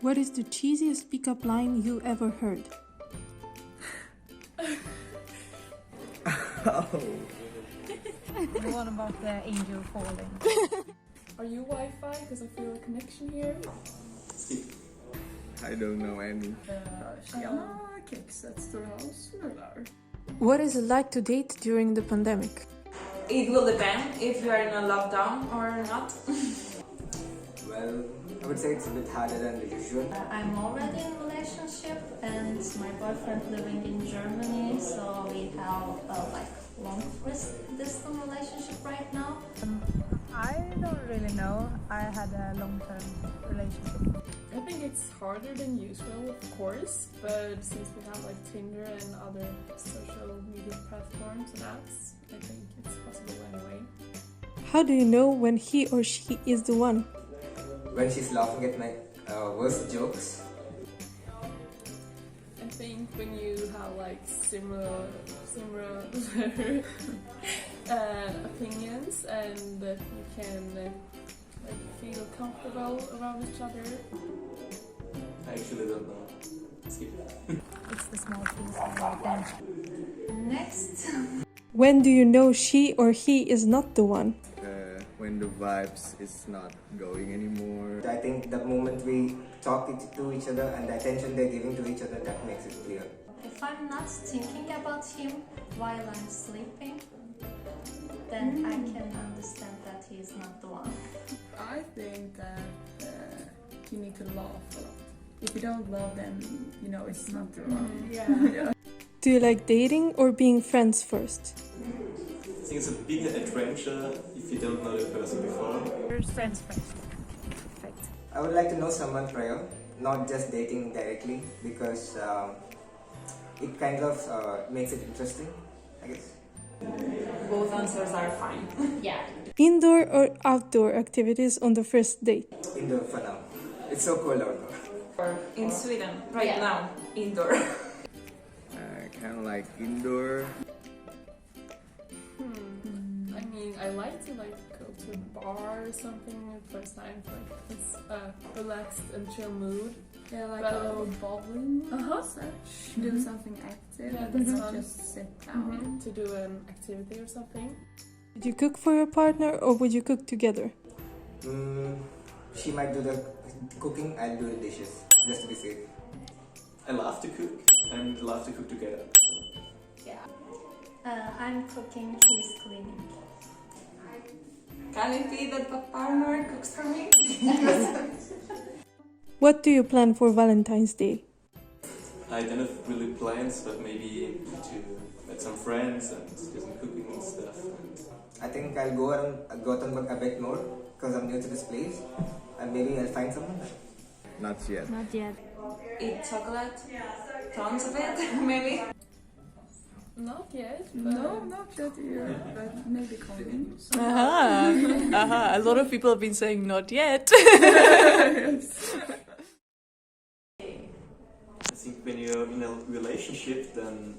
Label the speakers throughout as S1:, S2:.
S1: What is the cheesiest pickup line you ever heard?
S2: Oh.
S3: The one about the angel falling.
S4: Are you Wi-Fi? Because I feel a connection here.
S2: I don't know any.
S4: Tjena, kexet står här och snurrar.
S1: What is it like to date during the pandemic?
S5: It will depend if you are in a lockdown or not.
S6: Well, I would say it's a bit harder than the usual.
S7: I'm already in a relationship and my boyfriend living in Germany, so we have a long distance relationship right now.
S3: I don't really know. I had a long-term relationship.
S4: I think it's harder than usual, of course, but since we have like Tinder and other social media platforms and apps, I think it's possible anyway.
S1: How do you know when he or she is the one?
S6: When she's laughing at my worst jokes.
S4: I think when you have like similar opinions and that you can like feel comfortable around each other.
S8: I actually don't know. Skip.
S3: It's the small things I like.
S7: Next.
S1: When do you know she or he is not the one?
S2: When the vibes is not going anymore.
S6: I think the moment we talk to each other and the attention they're giving to each other, that makes it clear.
S7: If I'm not thinking about him while I'm sleeping, then I can understand that he's not the one.
S9: I think that you need to laugh a lot. If you don't love them, you know it's not the one.
S4: Yeah.
S1: Do you like dating or being friends first?
S8: I think it's a bigger adventure if you don't know the person before.
S3: We're friends first. Perfect.
S6: I would like to know someone prior, not just dating directly, because it kind of makes it interesting, I guess.
S5: Both answers are fine.
S7: Yeah.
S1: Indoor or outdoor activities on the first date?
S6: Indoor for now. It's so cold outdoor.
S5: Or in Sweden, right
S7: Yeah.
S5: now, indoor.
S2: Kind of like indoor.
S4: I mean, I like to like go to a bar or something the first time for like this relaxed and chill mood.
S9: Yeah, like
S4: But-
S9: go bowling
S4: Uh-huh.
S9: such. Do something active
S4: Yeah,
S9: and
S4: that's
S9: not
S4: fun.
S9: just sit down.
S4: To do an activity or something.
S1: Would you cook for your partner or would you cook together?
S6: She might do the cooking, I'll do the dishes, just to be safe.
S8: I love to cook and love to cook together. So.
S7: Yeah. I'm cooking, he's cleaning.
S5: Can it be that the partner cooks for me?
S1: What do you plan for Valentine's Day?
S8: I don't have really plans, but maybe to meet some friends and do some cooking and stuff.
S6: I think I'll go around Gothenburg a bit more, because I'm new to this place, and maybe I'll find someone.
S2: Not yet.
S3: Not yet.
S5: Eat chocolate, tons of it, maybe.
S4: Not yet. But
S9: No, not yet either, but maybe coming.
S10: A lot of people have been saying not yet.
S8: I think when you're in a relationship, then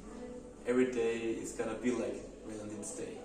S8: every day is gonna be like Valentine's Day.